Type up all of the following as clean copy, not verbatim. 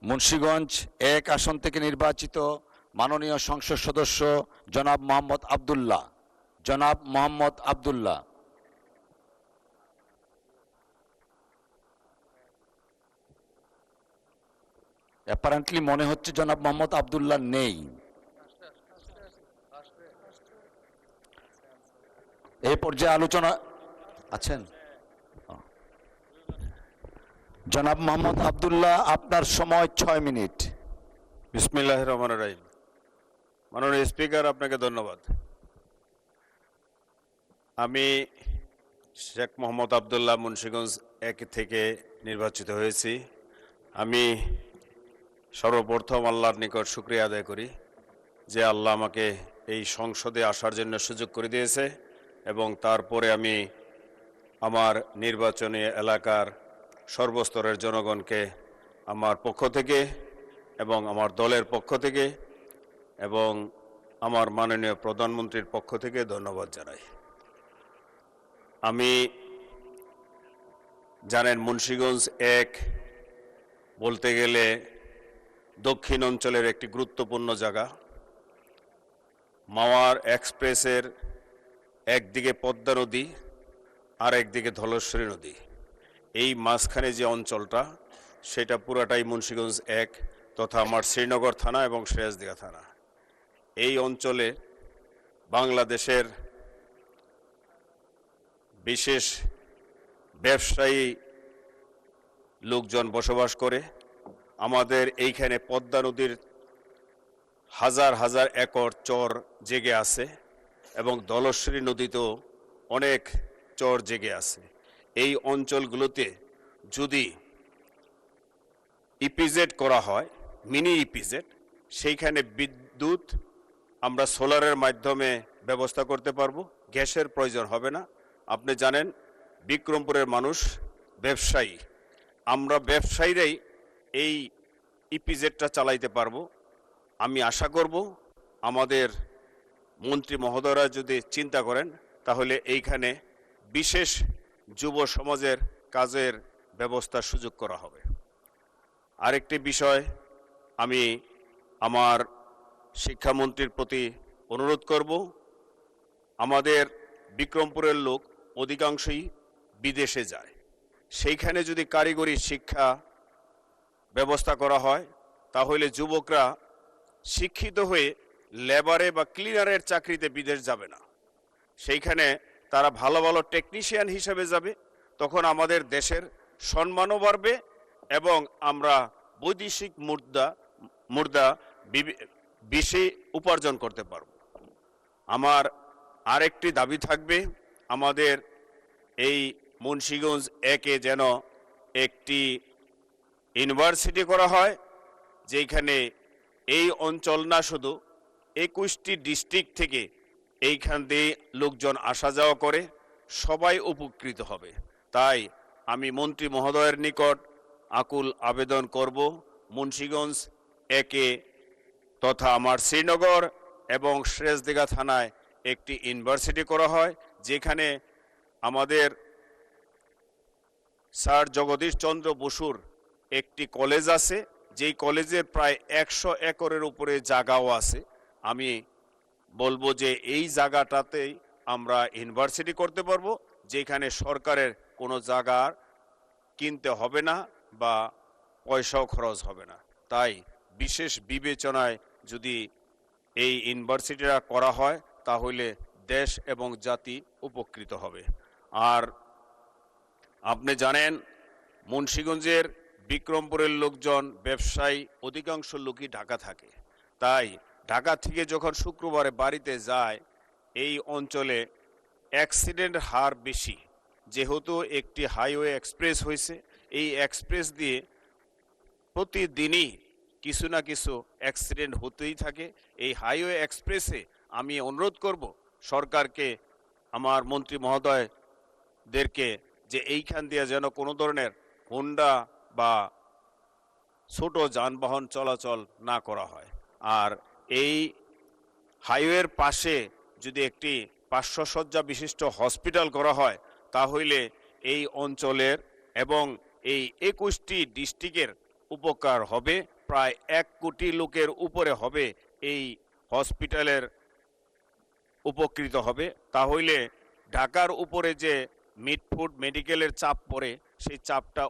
মুন্সিগঞ্জ 1 আসন থেকে নির্বাচিত মাননীয় সংসদ সদস্য জনাব মোহাম্মদ আব্দুল্লাহ। জনাব মোহাম্মদ আব্দুল্লাহ। অ্যাপারেন্টলি মনে হচ্ছে জনাব মোহাম্মদ আব্দুল্লাহ নেই। এই পর্যায়ে আলোচনা আছেন জনাব মোহাম্মদ আব্দুল্লাহ, আপনার সময় 6 মিনিট। বিসমিল্লাহির রহমানির রহিম। মাননীয় স্পিকার, আপনাকে ধন্যবাদ। আমি শেখ মোহাম্মদ আব্দুল্লাহ মুন্সিগঞ্জ 1 থেকে নির্বাচিত হয়েছি। আমি সর্বপ্রথম আল্লাহর নিকট শুকরিয়া আদায় করি যে আল্লাহ আমাকে এই সংসদে আসার জন্য সুযোগ করে দিয়েছে এবং তারপরে আমি আমার নির্বাচনী এলাকার সর্বস্তরের জনগণকে আমার পক্ষ থেকে এবং আমার দলের পক্ষ থেকে এবং আমার মাননীয় প্রধানমন্ত্রীর পক্ষ থেকে ধন্যবাদ জানাই। আমি জানেন মুন্সিগঞ্জ 1 বলতে গেলে দক্ষিণ অঞ্চলের একটি গুরুত্বপূর্ণ জায়গা। মাওয়ার এক্সপ্রেসের একদিকে পদ্মা নদী আর একদিকে ধলেশ্বরী নদী, এই মাঝখানে যে অঞ্চলটা সেটা পুরাটাই মুন্সিগঞ্জ 1 তথা আমার শ্রীনগর থানা এবং সিরাজদিঘা থানা। এই অঞ্চলে বাংলাদেশের বিশেষ ব্যবসায়ী লোকজন বসবাস করে। আমাদের এইখানে পদ্মা নদীর হাজার হাজার একর চর জেগে আছে এবং ধলেশ্বরী নদীতেও অনেক চর জেগে আছে। এই অঞ্চলগুলোতে যদি ইপিজেড করা হয়, মিনি ইপিজেড, সেইখানে বিদ্যুৎ আমরা সোলারের মাধ্যমে ব্যবস্থা করতে পারবো, গ্যাসের প্রয়োজন হবে না। আপনি জানেন বিক্রমপুরের মানুষ ব্যবসায়ী, আমরা ব্যবসায়ীরাই এই ইপিজেডটা চালাইতে পারবো। আমি আশা করব আমাদের মন্ত্রী মহোদয়রা যদি চিন্তা করেন তাহলে এইখানে বিশেষ যুব সমাজের কাজের ব্যবস্থার সুযোগ করা হবে। আরেকটি বিষয় আমি আমার শিক্ষামন্ত্রীর প্রতি অনুরোধ করব, আমাদের বিক্রমপুরের লোক অধিকাংশই বিদেশে যায়, সেইখানে যদি কারিগরি শিক্ষা ব্যবস্থা করা হয় তাহলে যুবকরা শিক্ষিত হয়ে লেবারে বা ক্লিনারের চাকরিতে বিদেশ যাবে না, সেইখানে তারা ভালো ভালো টেকনিশিয়ান হিসেবে যাবে। তখন আমাদের দেশের সম্মানও বাড়বে এবং আমরা বৈদেশিক মুদ্রা বেশি উপার্জন করতে পারব। আমার আরেকটি দাবি থাকবে, আমাদের এই মুন্সিগঞ্জ 1-এ যেন একটি ইউনিভার্সিটি করা হয়, যেখানে এই অঞ্চল না শুধু 21টি ডিস্ট্রিক্ট থেকে এইখান দিয়ে লোকজন আসা যাওয়া করে, সবাই উপকৃত হবে। তাই আমি মন্ত্রী মহোদয়ের নিকট আকুল আবেদন করব, মুন্সিগঞ্জ 1-এ তথা আমার শ্রীনগর এবং সিরাজদিঘা থানায় একটি ইউনিভার্সিটি করা হয়, যেখানে আমাদের স্যার জগদীশ চন্দ্র বসুর একটি কলেজ আছে, যেই কলেজের প্রায় 100 একরের উপরে জায়গাও আছে। আমি বলবো যে এই জায়গাটাতেই আমরা ইউনিভার্সিটি করতে পারবো, যেখানে সরকারের কোনো জায়গা কিনতে হবে না বা পয়সাও খরচ হবে না। তাই বিশেষ বিবেচনায় যদি এই ইউনিভার্সিটিটা করা হয় তাহলে দেশ এবং জাতি উপকৃত হবে। আর আপনি জানেন মুন্সিগঞ্জের বিক্রমপুরের লোকজন ব্যবসায়ী, অধিকাংশ লোকই ঢাকা থাকে। তাই ঢাকা থেকে যখন শুক্রবারে বাড়িতে যায়, এই অঞ্চলে অ্যাক্সিডেন্ট হার বেশি, যেহেতু একটি হাইওয়ে এক্সপ্রেস হয়েছে। এই এক্সপ্রেস দিয়ে প্রতিদিনই কিছু না কিছু অ্যাক্সিডেন্ট হতেই থাকে। এই হাইওয়ে এক্সপ্রেসে আমি অনুরোধ করব সরকারকে, আমার মন্ত্রী মহোদয়দেরকে, যে এইখান দিয়ে যেন কোনো ধরনের হোন্ডা বা ছোট যানবাহন চলাচল না করা হয়। আর এই হাইওয়ের পাশে যদি একটি 500 শয্যা বিশিষ্ট হসপিটাল করা হয় তাহলে এই অঞ্চলের এবং এই 21টি ডিস্ট্রিক্টের উপকার হবে, প্রায় 1 কোটি লোকের উপরে হবে এই হসপিটালের উপকৃত হবে। তাহলে ঢাকার উপরে যে মিটফুট মেডিকেলের চাপ পড়ে সেই চাপটা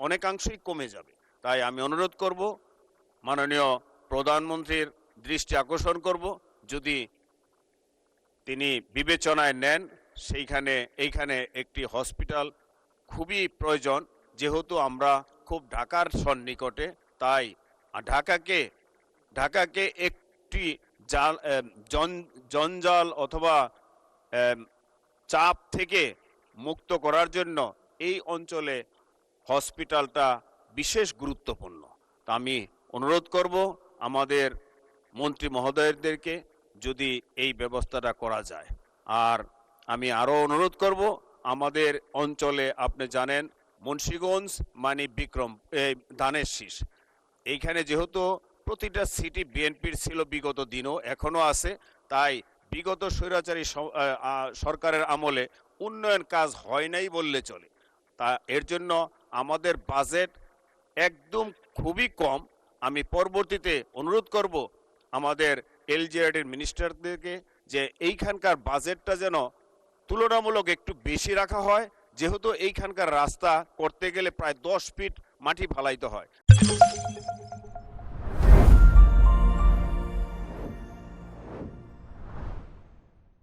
অনেকাংশই কমে যাবে। তাই আমি অনুরোধ করব, মাননীয় প্রধানমন্ত্রীর দৃষ্টি আকর্ষণ করব, যদি তিনি বিবেচনায় নেন এইখানে একটি হসপিটাল খুবই প্রয়োজন। যেহেতু আমরা খুব ঢাকার সন্নিকটে, তাই ঢাকাকে একটি জঞ্জাল অথবা চাপ থেকে মুক্ত করার জন্য এই অঞ্চলে হসপিটালটা বিশেষ গুরুত্বপূর্ণ। তা আমি অনুরোধ করব আমাদের মন্ত্রী মহোদয়দেরকে যদি এই ব্যবস্থাটা করা যায়। আর আমি আরও অনুরোধ করব, আমাদের অঞ্চলে আপনি জানেন মুন্সিগঞ্জ মানে ধানের শীষ, এইখানে যেহেতু প্রতিটা সিটি বিএনপির ছিল বিগত দিনও এখনো আছে, তাই বিগত স্বৈরাচারী সরকারের আমলে উন্নয়ন কাজ হয় নাই বললে চলে। তা এর জন্য আমাদের বাজেট একদম খুবই কম। আমি পরবর্তীতে অনুরোধ করব আমাদের এলজিআরডির মিনিস্টারদেরকে যে এইখানকার বাজেটটা যেন তুলনামূলক একটু বেশি রাখা হয়, যেহেতু এইখানকার রাস্তা করতে গেলে প্রায় 10 ফিট মাটি ফালাইতে হয়।